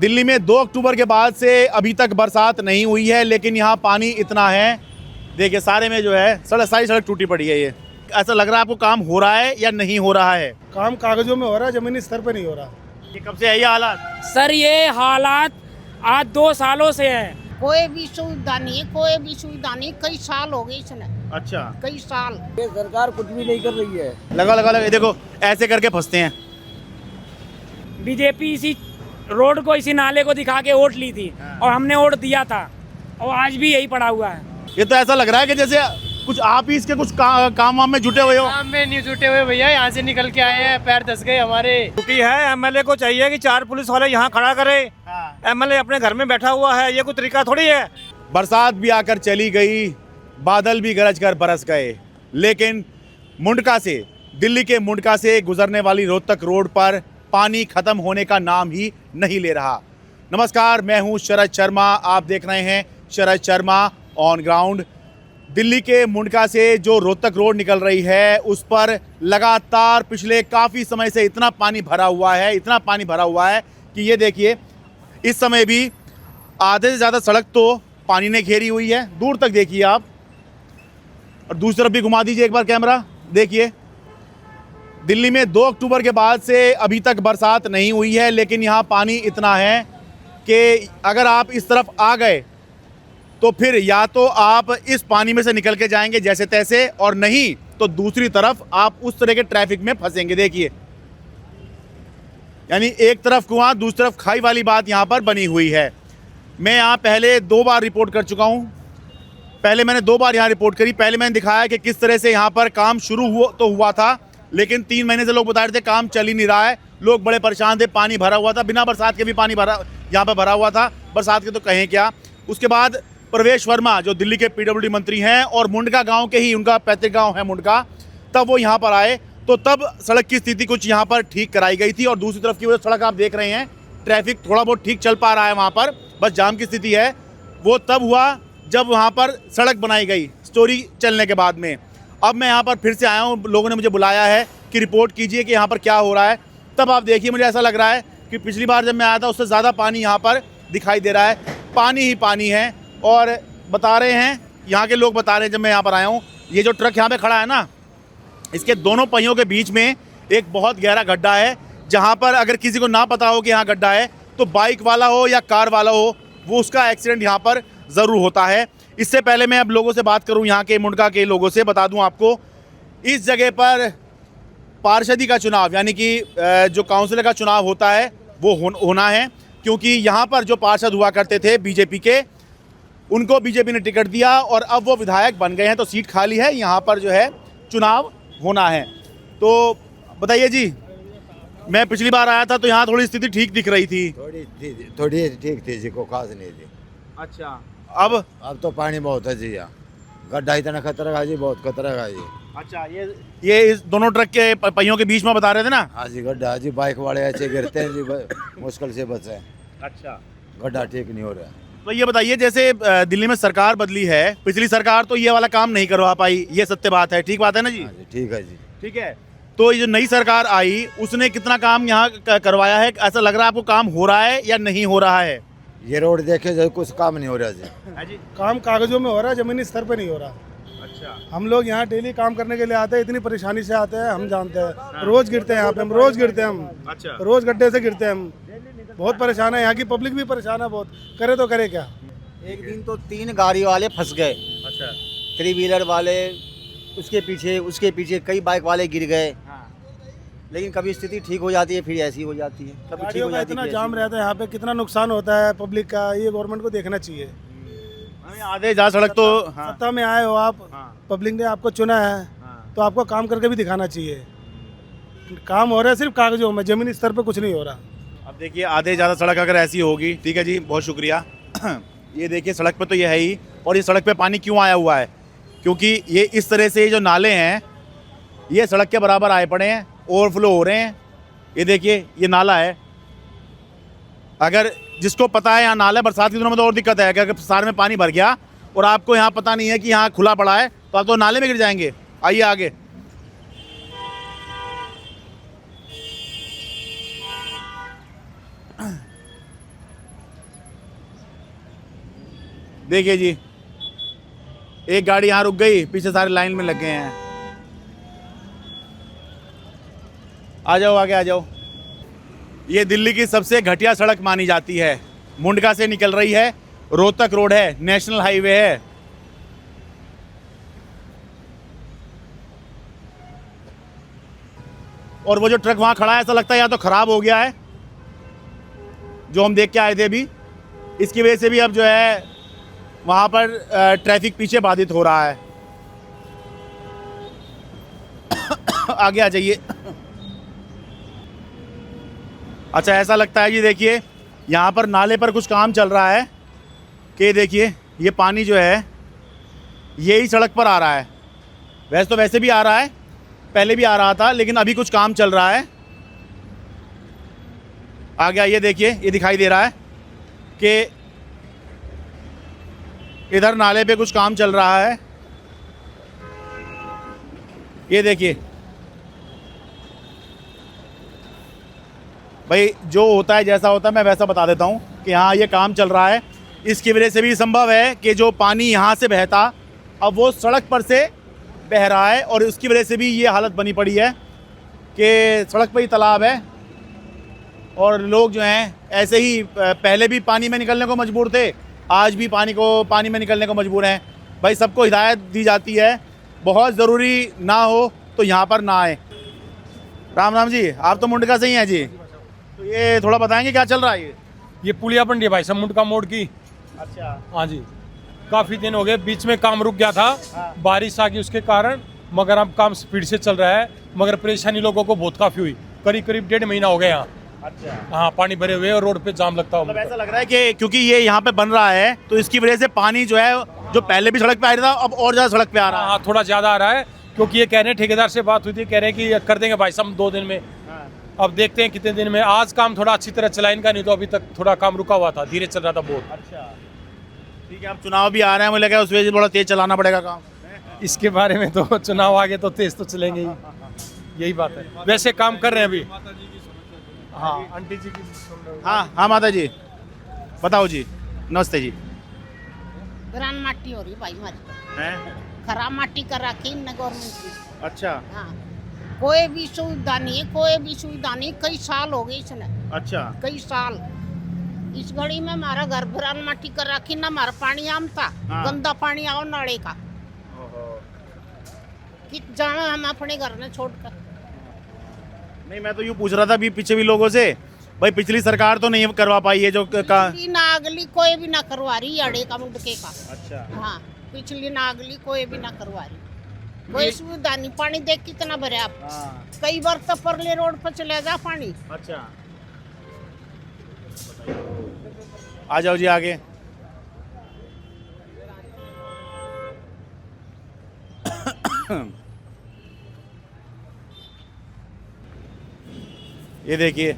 दिल्ली में 2 अक्टूबर के बाद से अभी तक बरसात नहीं हुई है, लेकिन यहाँ पानी इतना है, देखिए सारे में जो है सारी सड़क टूटी पड़ी है। ये ऐसा लग रहा है आपको काम हो रहा है या नहीं हो रहा है? काम कागजों में हो रहा है, जमीनी स्तर पर नहीं हो रहा। ये कब से है ये हालात? सर ये हालात आज 2 सालों से है। कोई भी सुविधा नहीं, कोई भी सुविधा नहीं, कई साल हो गए इसने, अच्छा, कई साल। ये सरकार कुछ भी नहीं कर रही है। लगा देखो ऐसे करके फंसते हैं। बीजेपी इसी रोड को, इसी नाले को दिखा के वोट ली थी और हमने वोट दिया था और आज भी यही पड़ा हुआ है। ये तो ऐसा लग रहा है कि जैसे कुछ आप ही इसके कुछ काम वाम में जुटे हुए हो। काम में नहीं जुटे हुए भैया, यहाँ से निकल के आए हैं, पैर धस गए हमारे। छुट्टी है, एमएलए को चाहिए कि 4 पुलिस वाले यहाँ खड़ा करे। एमएलए अपने घर में बैठा हुआ है, ये कोई तरीका थोड़ी है। बरसात भी आकर चली गई, बादल भी गरज कर बरस गए, लेकिन मुंडका से, दिल्ली के मुंडका से गुजरने वाली रोहतक रोड पर पानी खत्म होने का नाम ही नहीं ले रहा। नमस्कार, मैं हूं शरद शर्मा, आप देख रहे हैं शरद शर्मा ऑन ग्राउंड। दिल्ली के मुंडका से जो रोहतक रोड निकल रही है, उस पर लगातार पिछले काफ़ी समय से इतना पानी भरा हुआ है कि ये देखिए इस समय भी आधे से ज़्यादा सड़क तो पानी ने घेरी हुई है, दूर तक देखिए आप। और दूसरी तरफ भी घुमा दीजिए एक बार कैमरा, देखिए दिल्ली में 2 अक्टूबर के बाद से अभी तक बरसात नहीं हुई है, लेकिन यहाँ पानी इतना है कि अगर आप इस तरफ आ गए तो फिर या तो आप इस पानी में से निकल के जाएंगे जैसे तैसे, और नहीं तो दूसरी तरफ आप उस तरह के ट्रैफिक में फंसेंगे। देखिए, यानी एक तरफ कुआं दूसरी तरफ खाई वाली बात यहाँ पर बनी हुई है। मैं यहाँ पहले 2 बार रिपोर्ट कर चुका हूँ। पहले मैंने 2 बार यहाँ रिपोर्ट करी। पहले मैंने दिखाया कि किस तरह से यहाँ पर काम शुरू हुआ था, लेकिन 3 महीने से लोग बता रहे थे काम चल ही नहीं रहा है। लोग बड़े परेशान थे, पानी भरा हुआ था, बिना बरसात के भी पानी यहाँ पर भरा हुआ था, बरसात के तो कहें क्या। उसके बाद प्रवेश वर्मा जो दिल्ली के पीडब्ल्यूडी मंत्री हैं और मुंडका गांव के ही, उनका पैतृक गांव है मुंडका, तब वो यहाँ पर आए तो तब सड़क की स्थिति कुछ यहाँ पर ठीक कराई गई थी। और दूसरी तरफ की वो सड़क आप देख रहे हैं, ट्रैफिक थोड़ा बहुत ठीक चल पा रहा है वहाँ पर, बस जाम की स्थिति है। वो तब हुआ जब वहाँ पर सड़क बनाई गई, स्टोरी चलने के बाद में। अब मैं यहाँ पर फिर से आया हूँ, लोगों ने मुझे बुलाया है कि रिपोर्ट कीजिए कि यहाँ पर क्या हो रहा है। तब आप देखिए, मुझे ऐसा लग रहा है कि पिछली बार जब मैं आया था उससे ज़्यादा पानी यहाँ पर दिखाई दे रहा है। पानी ही पानी है। और बता रहे हैं, यहाँ के लोग बता रहे हैं, जब मैं यहाँ पर आया हूँ, ये जो ट्रक यहाँ पे खड़ा है ना, इसके दोनों पहियों के बीच में एक बहुत गहरा गड्ढा है, जहाँ पर अगर किसी को ना पता हो कि यहाँ गड्ढा है तो बाइक वाला हो या कार वाला हो, वो उसका एक्सीडेंट यहाँ पर ज़रूर होता है। इससे पहले मैं अब लोगों से बात करूँ, यहाँ के मुंडका के लोगों से बता दूँ आपको, इस जगह पर पार्षदी का चुनाव, यानी कि जो काउंसिलर का चुनाव होता है वो होना है, क्योंकि यहाँ पर जो पार्षद हुआ करते थे बीजेपी के, उनको बीजेपी ने टिकट दिया और अब वो विधायक बन गए हैं, तो सीट खाली है, यहाँ पर जो है चुनाव होना है। तो बताइए जी, मैं पिछली बार आया था तो यहाँ थोड़ी स्थिति ठीक दिख रही थी। थोड़ी ठीक थी जी, को खास नहीं थी। अच्छा, अब तो पानी बहुत है जी, यहाँ गड्ढा इतना खतरा है जी, बहुत खतरा है जी। अच्छा, ये इस दोनों ट्रक के पहियों के बीच में बता रहे थे ना? हाँ जी, गड्ढा जी, बाइक वाले ऐसे गिरते हैं जी, मुश्किल से बचे। अच्छा, गड्ढा ठीक नहीं हो रहा। तो ये बताइए, जैसे दिल्ली में सरकार बदली है, पिछली सरकार तो ये वाला काम नहीं करवा पाई, ये सत्य बात है, ठीक बात है ना जी? हाँ जी, ठीक है जी, ठीक है। तो ये जो नई सरकार आई, उसने कितना काम यहाँ करवाया है? ऐसा लग रहा है आपको काम हो रहा है या नहीं हो रहा है? ये रोड देखे जो कुछ काम नहीं हो रहा जी। काम कागजों में हो रहा है, जमीनी स्तर पर नहीं हो रहा। अच्छा, हम लोग यहाँ डेली काम करने के लिए आते हैं, इतनी परेशानी से आते हैं, हम जानते हैं। रोज गिरते हैं यहाँ पे, हम रोज गिरते हैं, हम अच्छा, रोज गड्ढे से गिरते हैं, हम बहुत परेशान है। यहाँ की पब्लिक भी परेशान है बहुत, करे तो करे क्या। एक दिन तो 3 गाड़ी वाले फंस गए, अच्छा, 3 व्हीलर वाले, उसके पीछे कई बाइक वाले गिर गए। लेकिन कभी स्थिति ठीक हो जाती है, फिर ऐसी हो जाती है, कभी ठीक गाड़ियों हो का जाती है। इतना जाम रहता है यहाँ पे, कितना नुकसान होता है पब्लिक का, ये गवर्नमेंट को देखना चाहिए। आधे जा सड़क तो सत्ता में आए हो आप, पब्लिक ने आपको चुना है, तो आपको काम करके भी दिखाना चाहिए। काम हो रहा है सिर्फ कागजों में, जमीनी स्तर पे कुछ नहीं हो रहा। अब देखिए, आधे ज़्यादा सड़क अगर ऐसी होगी, ठीक है जी, बहुत शुक्रिया। ये देखिए, सड़क पे तो ये है ही, और ये सड़क पे पानी क्यों आया हुआ है? क्योंकि ये इस तरह से जो नाले हैं, ये सड़क के बराबर आए पड़े हैं, ओवरफ्लो हो रहे हैं। ये देखिए, ये नाला है। अगर जिसको पता है यहाँ नाला है, बरसात के दिनों में तो और दिक्कत है, अगर सारे में पानी भर गया और आपको यहाँ पता नहीं है कि यहाँ खुला पड़ा है, तो आप तो नाले में गिर जाएंगे। आइए आगे। देखिए जी, एक गाड़ी यहाँ रुक गई, पीछे सारे लाइन में लग गए हैं। आ जाओ, आगे आ जाओ। ये दिल्ली की सबसे घटिया सड़क मानी जाती है। मुंडका से निकल रही है, रोहतक रोड है, नेशनल हाईवे है। और वो जो ट्रक वहाँ खड़ा है, ऐसा लगता है या तो ख़राब हो गया है, जो हम देख के आए थे अभी। इसकी वजह से भी अब जो है वहाँ पर ट्रैफिक पीछे बाधित हो रहा है। आगे आ जाइए। अच्छा, ऐसा लगता है जी, देखिए यहाँ पर नाले पर कुछ काम चल रहा है कि देखिए ये पानी जो है यही सड़क पर आ रहा है। वैसे तो वैसे भी आ रहा है, पहले भी आ रहा था, लेकिन अभी कुछ काम चल रहा है। आगे आइए, देखिए ये दिखाई दे रहा है कि इधर नाले पे कुछ काम चल रहा है। ये देखिए भाई, जो होता है, जैसा होता है, मैं वैसा बता देता हूँ कि हाँ ये काम चल रहा है। इसकी वजह से भी संभव है कि जो पानी यहाँ से बहता, अब वो सड़क पर से बह रहा है, और उसकी वजह से भी ये हालत बनी पड़ी है कि सड़क पर ही तालाब है और लोग जो हैं ऐसे ही पहले भी पानी में निकलने को मजबूर थे, आज भी पानी में निकलने को मजबूर हैं। भाई सबको हिदायत दी जाती है, बहुत ज़रूरी ना हो तो यहाँ पर ना आए। राम राम जी, आप तो मुंडका से ही हैं जी, तो ये थोड़ा बताएंगे क्या चल रहा है? ये पुलिया बन रही है भाई साहब, मुंडका मोड़ की। अच्छा। हाँ जी, काफ़ी दिन हो गए, बीच में काम रुक गया था, बारिश आ गई उसके कारण, मगर अब काम स्पीड से चल रहा है। मगर परेशानी लोगों को बहुत काफ़ी हुई, करीब 1.5 महीना हो गया यहाँ। अच्छा। हाँ, पानी भरे हुए और रोड पे जाम लगता मतलब ऐसा लग रहा है कि क्योंकि ये यहाँ पे बन रहा है, तो इसकी वजह से पानी जो है, जो पहले भी सड़क पे आ रहा था, अब और ज़्यादा सड़क पे आ रहा है। हाँ, थोड़ा ज़्यादा आ रहा है, क्योंकि ये कह रहे हैं, ठेकेदार से बात हुई थी, कह रहे हैं कि कर देंगे भाई साहब 2 दिन में। अब देखते हैं कितने दिन में। आज काम थोड़ा अच्छी तरह चला इनका, नहीं तो अभी तक थोड़ा काम रुका हुआ था, धीरे चल रहा था बहुत। अच्छा, ठीक है। अब चुनाव भी आ रहे हैं, मुझे लगा उस वजह से थोड़ा तेज चलाना पड़ेगा काम। इसके बारे में तो चुनाव आगे तो तेज तो चलेंगे ही, यही बात है। वैसे काम कर रहे हैं अभी। हाँ, आंटी जी की सुन रहे हो? हाँ हाँ माता जी, बताओ जी। नमस्ते जी। ग्रान माटी हो रही भाई हमारी, हैं? खराब माटी कर रखी इनने गवर्नमेंट की। अच्छा। हाँ, कोई भी सुविधा नहीं है, कोई भी सुविधा नहीं। कई साल हो गए इसने, अच्छा। कई साल। इस घड़ी में हमारा घर ग्रान माटी कर रखी ना, हमारा पानी आम था। हाँ। गंदा पानी आओ नाले का, कि जाना हम अपने घर में छोड़कर। नहीं, मैं तो यूँ पूछ रहा था अभी पीछे भी लोगों से, भाई पिछली सरकार तो नहीं करवा पाई है जो पिछली ना अगली कोई भी ना करवा रही अड़े का मुंडके का। अच्छा। हाँ, पिछली ना अगली कोई भी ना करवा रही। कोई सुविधा नहीं। पानी देख कितना भरे आप। हाँ। कई बार तो परले रोड पर चले जा पानी। अच्छा, आ जाओ जी आगे। ये देखिए,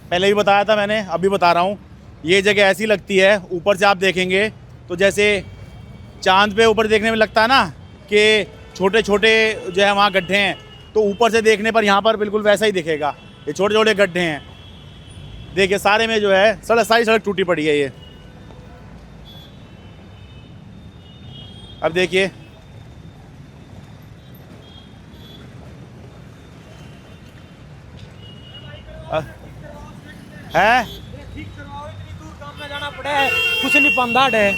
पहले भी बताया था मैंने, अभी बता रहा हूँ। ये जगह ऐसी लगती है, ऊपर से आप देखेंगे तो जैसे चांद पे ऊपर देखने में लगता है ना कि छोटे छोटे जो है वहाँ गड्ढे हैं, तो ऊपर से देखने पर यहाँ पर बिल्कुल वैसा ही दिखेगा। ये छोटे छोटे गड्ढे हैं, देखिए सारे में जो है सारी सड़क टूटी पड़ी है। ये अब देखिए, है ठीक करवाओ, इतनी दूर काम में जाना पड़े, कुछ नहीं पंदाड़ है।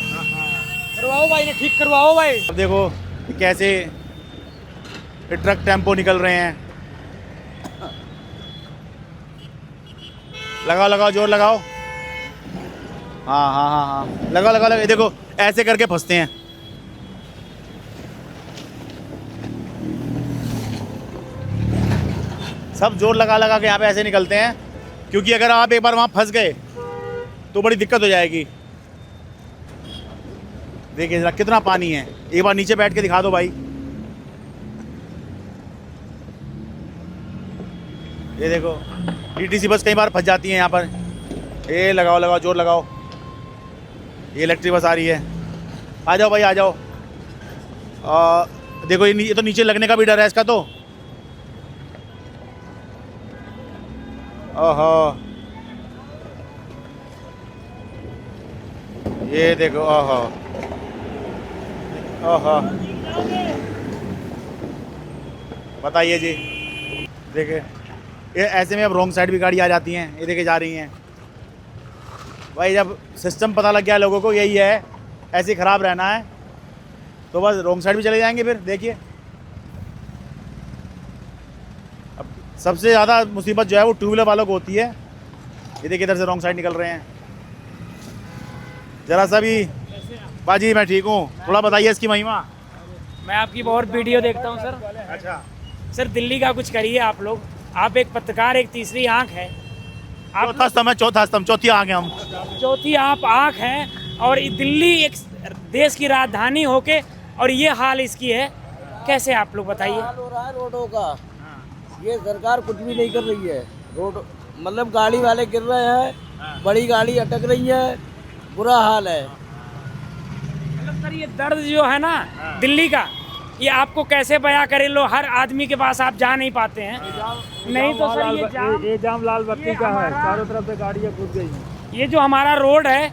करवाओ भाई ने, ठीक करवाओ भाई। अब देखो कैसे ट्रक टेम्पो निकल रहे हैं। लगाओ लगाओ, जोर लगाओ। हाँ हाँ हाँ हाँ, लगाओ लगाओ लगाओ। देखो ऐसे करके फंसते हैं। सब जोर लगा लगा के यहाँ पे ऐसे निकलते हैं, क्योंकि अगर आप एक बार वहाँ फंस गए तो बड़ी दिक्कत हो जाएगी। देखिए जरा कितना पानी है, एक बार नीचे बैठ के दिखा दो भाई। ये देखो टीटीसी बस कई बार फंस जाती है यहाँ पर। ये लगाओ लगाओ, जोर लगाओ। ये इलेक्ट्रिक बस आ रही है। आ जाओ भाई, आ जाओ। देखो ये तो नीचे लगने का भी डर है इसका तो। ओहो, ये देखो, ओहो ओहो, बताइए जी। देखिए ये ऐसे में अब रॉन्ग साइड भी गाड़ी आ जाती हैं, ये देखे जा रही हैं। भाई जब सिस्टम पता लग गया लोगों को यही है, ऐसे ही ख़राब रहना है, तो बस रॉन्ग साइड भी चले जाएंगे फिर। देखिए अब सबसे ज़्यादा मुसीबत जो है वो टू व्हीलर वालों को होती है। ये देखिए इधर से रॉन्ग साइड निकल रहे हैं। ज़रा सा भी बाजी, मैं ठीक हूँ, थोड़ा बताइए इसकी महिमा। मैं आपकी बहुत वीडियो देखता हूँ सर। अच्छा, सर दिल्ली का कुछ करिए आप लोग। आप एक पत्रकार, एक तीसरी आंख है आप, चौथा स्तंभ है, चौथा स्तंभ, चौथी आगे हम। चौथी आप आंख हैं। और ये दिल्ली एक देश की राजधानी होके और ये हाल इसकी है, कैसे आप लोग बताइए। हाल हो रहा है रोडों का, ये सरकार कुछ भी नहीं कर रही है। रोड मतलब गाड़ी वाले गिर रहे हैं, बड़ी गाड़ी अटक रही है, बुरा हाल है। मतलब सर ये दर्द जो है ना दिल्ली का, ये आपको कैसे बयां करे लो। हर आदमी के पास आप जा नहीं पाते हैं। नहीं तो सर ये जाम लाल बत्ती का है, चारों तरफ से गाड़ियाँ घुस गई। ये जो हमारा रोड है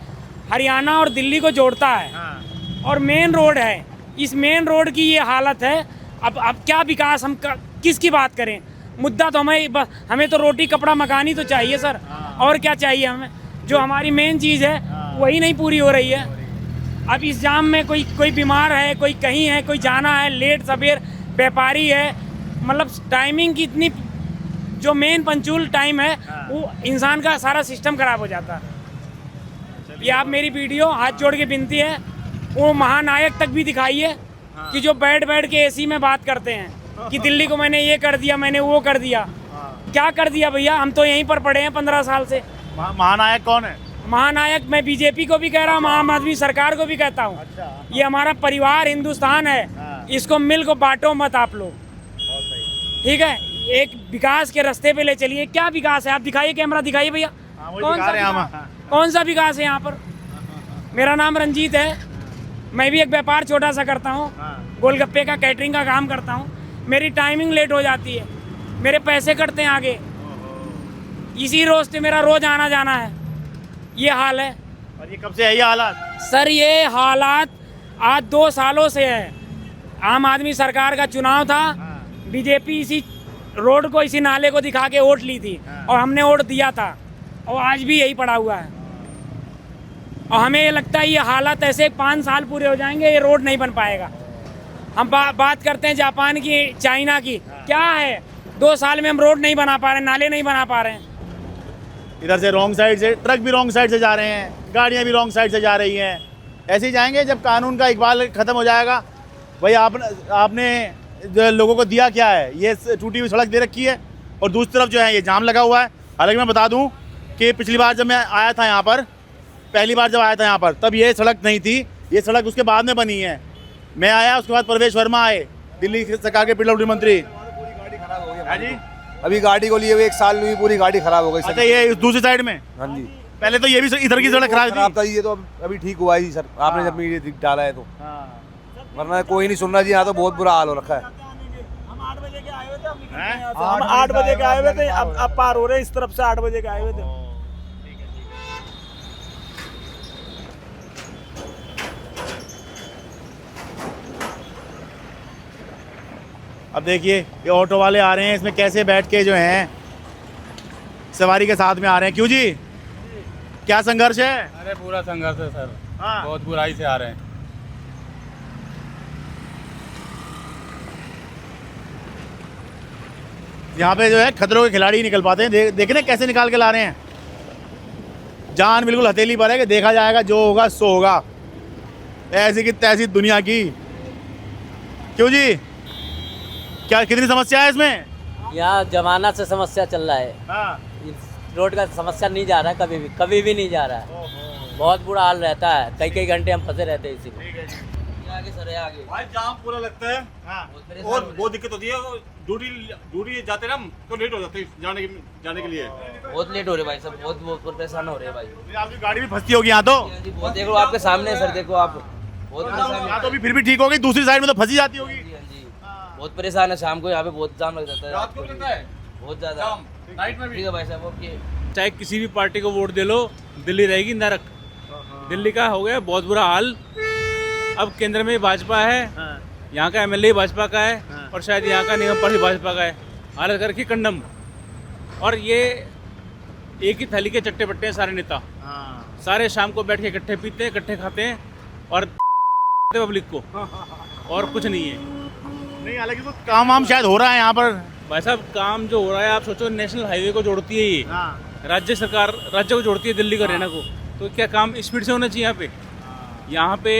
हरियाणा और दिल्ली को जोड़ता है और मेन रोड है, इस मेन रोड की ये हालत है। अब क्या विकास, हम किसकी बात करें। मुद्दा तो हमें तो रोटी कपड़ा मकान ही तो चाहिए सर, और क्या चाहिए हमें। जो हमारी मेन चीज़ है वही नहीं पूरी हो रही है। अब इस जाम में कोई बीमार है, कोई कहीं है, कोई जाना है, लेट सवेर व्यापारी है, मतलब टाइमिंग की इतनी, जो मेन पंचुअल टाइम है वो इंसान का सारा सिस्टम खराब हो जाता है। ये आप मेरी वीडियो हाथ जोड़ के विनती है, वो महानायक तक भी दिखाइए कि जो बैठ के एसी में बात करते हैं कि दिल्ली को मैंने ये कर दिया, मैंने वो कर दिया। क्या कर दिया भैया, हम तो यहीं पर पड़े हैं 15 साल से। महानायक कौन है? महानायक मैं बीजेपी को भी कह रहा हूँ, आम आदमी सरकार को भी कहता हूँ। अच्छा। ये हमारा परिवार हिंदुस्तान है, इसको मिल को बांटो मत आप लोग, ठीक है। एक विकास के रास्ते पे ले चलिए। क्या विकास है आप दिखाइए, कैमरा दिखाइए भैया। कौन सा विकास है यहाँ पर। मेरा नाम रंजीत है, मैं भी एक व्यापार छोटा सा करता हूँ, गोलगप्पे का कैटरिंग का काम करता हूँ। मेरी टाइमिंग लेट हो जाती है, मेरे पैसे कटते हैं आगे, इसी रोज से मेरा रोज आना जाना है। ये हाल है। और ये कब से है ये हालात? सर ये हालात आज 2 सालों से है। आम आदमी सरकार का चुनाव था, बीजेपी इसी रोड को, इसी नाले को दिखा के वोट ली थी और हमने वोट दिया था और आज भी यही पड़ा हुआ है। और हमें ये लगता है ये हालात ऐसे 5 साल पूरे हो जाएंगे, ये रोड नहीं बन पाएगा। हम बात करते हैं जापान की, चाइना की, क्या है 2 साल में हम रोड नहीं बना पा रहे, नाले नहीं बना पा रहे हैं। इधर से रॉन्ग साइड से ट्रक भी रॉन्ग साइड से जा रहे हैं, गाड़ियाँ भी रॉन्ग साइड से जा रही हैं। ऐसे ही जाएंगे जब कानून का इकबाल ख़त्म हो जाएगा। भाई आपने जो लोगों को दिया क्या है, ये टूटी हुई सड़क दे रखी है और दूसरी तरफ जो है ये जाम लगा हुआ है। हालांकि मैं बता दूं कि पिछली बार जब मैं आया था यहाँ पर, पहली बार जब आया था यहाँ पर, तब ये सड़क नहीं थी, ये सड़क उसके बाद में बनी है। मैं आया, उसके बाद प्रवेश वर्मा आए, दिल्ली सरकार के पीडब्ल्यूडी मंत्री। हाँ जी, अभी गाड़ी को लिए हुए 1 साल में पूरी गाड़ी खराब हो गई। अच्छा, ये दूसरी साइड में? हाँ जी, पहले तो ये भी इधर की सड़क खराब था। ये तो अभी ठीक हुआ है सर, आपने जब मीडिया डाला है तो, वरना कोई नहीं सुन रहा जी। यहाँ तो बहुत बुरा हाल हो रखा है। हम 8 बजे के आए हुए थे, हम 8 बजे के आए हुए थे, अब पार हो रहे हैं इस तरफ से। 8 बजे के आए हुए थे। अब देखिए ये ऑटो वाले आ रहे हैं, इसमें कैसे बैठ के जो हैं सवारी के साथ में आ रहे हैं। क्यों जी, क्या संघर्ष है? अरे पूरा संघर्ष है सर, हाँ। बहुत बुराई से आ रहे हैं। यहाँ पे जो है खतरों के खिलाड़ी निकल पाते हैं। देखने कैसे निकाल के ला रहे हैं, जान बिल्कुल हथेली पर है कि देखा जाएगा, जो होगा सो होगा। ऐसी की तैसी दुनिया की। क्यों जी, क्या कितनी समस्या है इसमें? यहाँ जमाना से समस्या चल रहा है। हाँ। इस रोड का समस्या नहीं जा रहा है, कभी भी नहीं जा रहा है। बहुत बुरा हाल रहता है, कई घंटे हम फंसे रहते हैं इसी में। आगे सर, आगे भाई जाम पूरा लगता है। हाँ। और बहुत दिक्कत होती है, ड्यूटी जाते ना हम तो लेट हो जाते हैं जाने के लिए। बहुत लेट हो रहे भाई सब, बहुत परेशान हो रहे हैं भाई। आपकी गाड़ी भी फंसती होगी यहाँ तो? बहुत, देखो आपके सामने सर, देखो आप, बहुत परेशान। यहाँ तो अभी फिर भी ठीक हो गई, दूसरी साइड में तो फंसी जाती होगी। बहुत परेशान है, शाम को यहाँ पे बहुत जाम लग जाता है, रात को लगता है बहुत ज्यादा, नाइट में भी। ठीक है भाई साहब, ओके। चाहे किसी भी पार्टी को वोट दे लो, दिल्ली रहेगी नरक। दिल्ली का हो गया बहुत बुरा हाल। अब केंद्र में भाजपा है, यहाँ का एमएलए भाजपा का है और शायद यहाँ का निगम पार्षद भाजपा का है। हालत कर रखी कंडम। और ये एक ही थैली के चट्टे बट्टे हैं सारे नेता। सारे शाम को बैठ के इकट्ठे पीते हैं, इकट्ठे खाते हैं और पब्लिक को, और कुछ नहीं है। नहीं, हालांकि तो काम वाम शायद हो रहा है यहाँ पर। भाई साहब काम जो हो रहा है, आप सोचो नेशनल हाईवे को जोड़ती है ये, राज्य सरकार राज्य को जोड़ती है दिल्ली को, हरियाणा को, तो क्या काम स्पीड से होना चाहिए यहाँ पे? यहाँ पे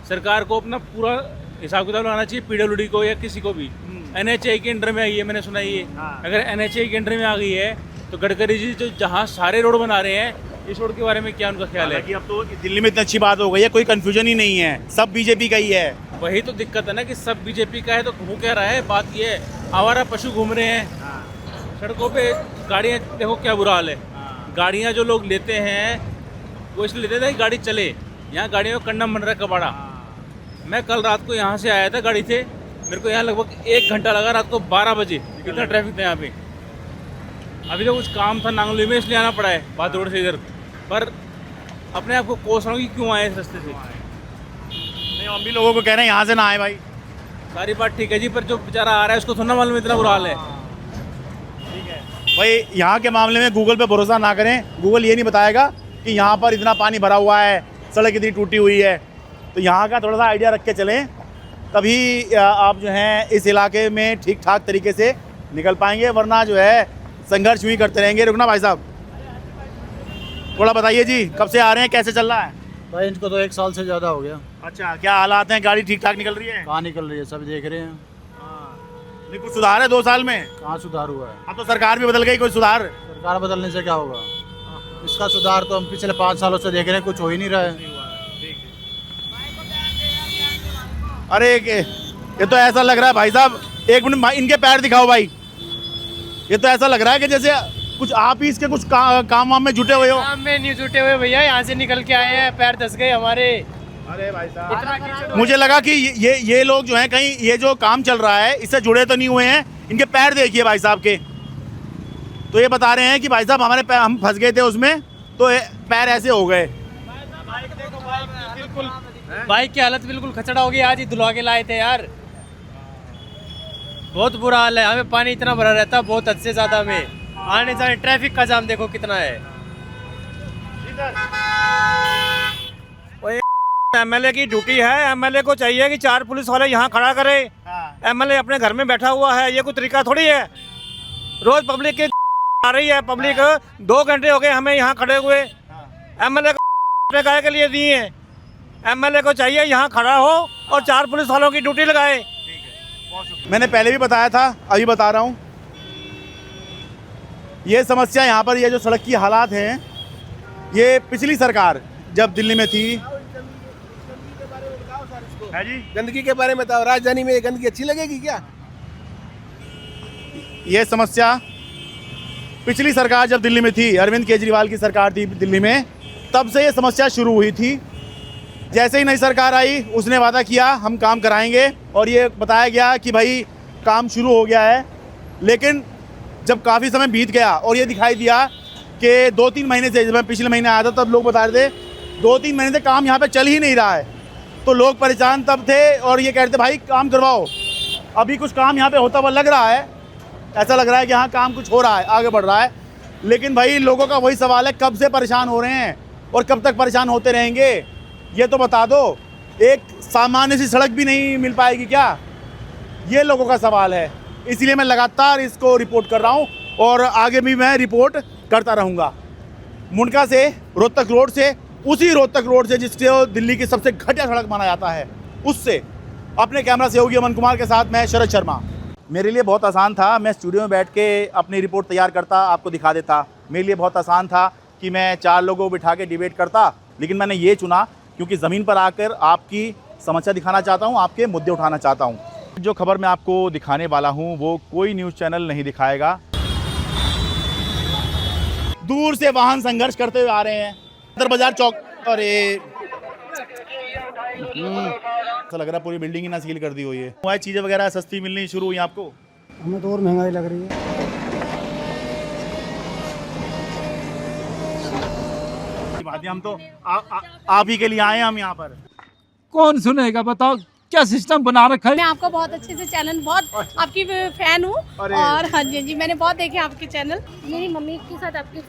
सरकार को अपना पूरा हिसाब किताब लगाना चाहिए, पीडब्ल्यूडी को या किसी को भी। एनएचए के अंडर में आई है, मैंने सुना ये। अगर एनएचए के अंडर में आ गई है तो गडकरी जी जो जहाँ सारे रोड बना रहे हैं, इस रोड के बारे में क्या उनका ख्याल है? कि अब तो दिल्ली में इतनी अच्छी बात हो गई है, कोई कंफ्यूजन ही नहीं है, सब बीजेपी का ही है। वही तो दिक्कत है ना कि सब बीजेपी का है, तो हो क्या रहा है? बात ये है, आवारा पशु घूम रहे हैं सड़कों पे, गाड़ियाँ देखो क्या बुरा हाल है। गाड़ियाँ जो लोग लेते हैं वो इसलिए लेते थे कि गाड़ी चले, यहाँ गाड़ियों में कंडम बन रहा है कबाड़ा। मैं कल रात को यहाँ से आया था गाड़ी से, मेरे को यहाँ लगभग 1 घंटा लगा, रात को 12 बजे, इतना ट्रैफिक था यहाँ पे। अभी तो कुछ काम था नांगलोई में, इसलिए आना पड़ा है बात रोड से इधर। पर अपने आप को कोस रहा हूँ कि क्यों आए इस रास्ते से। नहीं, हम भी लोगों को कह रहे हैं यहाँ से ना आए भाई। सारी बात ठीक है जी, पर जो बेचारा आ रहा है उसको थोड़ा मालूम इतना बुरा हाल है। भाई यहाँ के मामले में गूगल पे भरोसा ना करें, गूगल ये नहीं बताएगा कि यहाँ पर इतना पानी भरा हुआ है, सड़क इतनी टूटी हुई है। तो यहाँ का थोड़ा सा आइडिया रख के चलें, तभी आप जो हैं इस इलाके में ठीक ठाक तरीके से निकल पाएंगे, वरना जो है संघर्ष यूँ ही करते रहेंगे। रुकना भाई साहब, थोड़ा बताइए जी, कब से आ रहे हैं, कैसे चल रहा है? भाई इनको तो 1 साल से ज़्यादा हो गया। अच्छा, क्या हालात हैं? गाड़ी ठीक ठाक निकल रही है? कहाँ निकल रही है, सब देख रहे हैं। नहीं, कुछ सुधार है 2 साल में? कहाँ सुधार हुआ है? अब तो सरकार भी बदल गई, कोई सुधार? सरकार बदलने से क्या होगा? इसका सुधार तो हम पिछले 5 सालों से देख रहे हैं, कुछ हो ही नहीं रहा है। अरे ये तो ऐसा लग रहा है भाई साहब, 1 मिनट इनके पैर दिखाओ भाई। ये तो ऐसा लग रहा है कि जैसे कुछ आप ही इसके कुछ काम वाम में जुटे हुए हो। काम में नहीं जुटे हुए भैया, यहाँ से निकल के आए हैं, पैर धस गए हमारे। अरे भाई साहब, मुझे लगा कि ये लोग जो हैं कहीं ये जो काम चल रहा है इससे जुड़े तो नहीं हुए हैं। इनके पैर देखिए भाई साहब के, तो ये बता रहे हैं कि भाई साहब हमारे पैर, हम फंस गए थे उसमें, तो पैर ऐसे हो गए। बिल्कुल बाइक की हालत बिल्कुल खचड़ा हो गई, आज ही धुलवा के लाए थे यार। बहुत बुरा हाल है, हमें पानी इतना भरा रहता है, बहुत हद से ज़्यादा में आने जाने, ट्रैफिक का जाम देखो कितना है। एमएलए की ड्यूटी है, एमएलए को चाहिए कि 4 पुलिस वाले यहाँ खड़ा करे। एमएलए अपने घर में बैठा हुआ है, ये कोई तरीका थोड़ी है। रोज पब्लिक की आ रही है, पब्लिक 2 घंटे हो गए हमें यहाँ खड़े हुए। एमएलए को काय के लिए दिए हैं? एमएलए को चाहिए यहाँ खड़ा हो और 4 पुलिस वालों की ड्यूटी लगाए। मैंने पहले भी बताया था, अभी बता रहा हूँ, ये समस्या यहाँ पर, ये जो सड़क की हालात हैं, ये पिछली सरकार जब दिल्ली में थी। है जी, गंदगी के बारे में बताओ, राजधानी में गंदगी अच्छी लगेगी क्या? ये समस्या पिछली सरकार जब दिल्ली में थी, अरविंद केजरीवाल की सरकार थी दिल्ली में, तब से ये समस्या शुरू हुई थी। जैसे ही नई सरकार आई, उसने वादा किया हम काम कराएंगे, और ये बताया गया कि भाई काम शुरू हो गया है। लेकिन जब काफ़ी समय बीत गया और ये दिखाई दिया कि 2-3 महीने से, जब मैं पिछले महीने आया था तब लोग बता रहे थे 2-3 महीने से काम यहाँ पे चल ही नहीं रहा है, तो लोग परेशान तब थे और ये कहते भाई काम करवाओ। अभी कुछ काम यहाँ पे होता हुआ लग रहा है, ऐसा लग रहा है कि हाँ काम कुछ हो रहा है, आगे बढ़ रहा है। लेकिन भाई लोगों का वही सवाल है, कब से परेशान हो रहे हैं और कब तक परेशान होते रहेंगे, ये तो बता दो। एक सामान्य सी सड़क भी नहीं मिल पाएगी क्या, ये लोगों का सवाल है। इसलिए मैं लगातार इसको रिपोर्ट कर रहा हूँ और आगे भी मैं रिपोर्ट करता रहूँगा। मुंडका से, रोहतक रोड से, उसी रोहतक रोड से जिससे दिल्ली की सबसे घटिया सड़क माना जाता है, उससे अपने कैमरा सहयोगी अमन कुमार के साथ मैं शरद शर्मा। मेरे लिए बहुत आसान था, मैं स्टूडियो में बैठ के अपनी रिपोर्ट तैयार करता, आपको दिखा देता। मेरे लिए बहुत आसान था कि मैं 4 लोगों को बिठा के डिबेट करता, लेकिन मैंने ये चुना क्योंकि ज़मीन पर आकर आपकी समस्या दिखाना चाहता हूँ, आपके मुद्दे उठाना चाहता हूँ। जो खबर मैं आपको दिखाने वाला हूँ वो कोई न्यूज़ चैनल नहीं दिखाएगा। दूर से वाहन संघर्ष करते हुए आ रहे हैं, सदर बाजार चौक। अरे ऐसा लग रहा है पूरी बिल्डिंग ही ना सील कर दी हुई है। चीज़ें वगैरह सस्ती मिलनी शुरू हुई आपको? हमें तो और महंगाई लग रही है। बात नहीं, हम तो आप ही के लिए आए हैं हम यहाँ पर। कौन सुनेगा बताओ, क्या सिस्टम बना रखा है। मैं आपका बहुत अच्छे से चैनल, बहुत आपकी फैन हूँ और हाँ जी मैंने बहुत देखे आपके चैनल। मेरी मम्मी के साथ आपके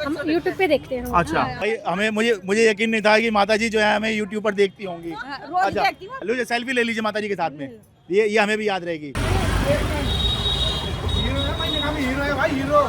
हम यूट्यूब पे देखते हैं। अच्छा भाई, हमें मुझे यकीन नहीं था कि माता जी जो है हमें यूट्यूब पर देखती होंगी। अच्छा लो, सेल्फी ले लीजिए माता जी के साथ में, ये हमें भी याद रहेगी। हीरो है भाई, हीरो।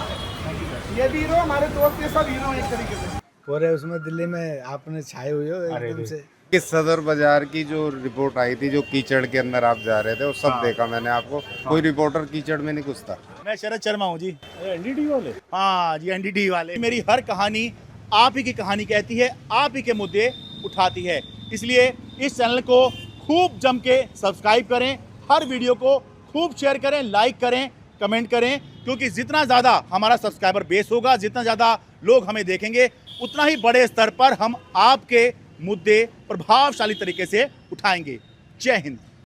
ये भी हीरो, हमारे दोस्त ये सब हीरो एक तरीके से। पूरे उसमें दिल्ली में आपने छाए हुए हो एकदम से। कि सदर बाजार की जो रिपोर्ट आई थी, जो कीचड़ के अंदर आप जा रहे थे, वो सब देखा मैंने आपको। कोई रिपोर्टर कीचड़ में नहीं घुसता। मैं शरद शर्मा हूँ जी, एनडीटी वाले। हाँ जी, एनडीटी वाले। मेरी हर कहानी आप ही की कहानी कहती है, आप ही के मुद्दे उठाती है। इसलिए इस चैनल को खूब जम के सब्सक्राइब करें, हर वीडियो को खूब शेयर करें, लाइक करें, कमेंट करें, क्योंकि जितना ज़्यादा हमारा सब्सक्राइबर बेस होगा, जितना ज़्यादा लोग हमें देखेंगे, उतना ही बड़े स्तर पर हम आपके मुद्दे प्रभावशाली तरीके से उठाएंगे। जय हिंद।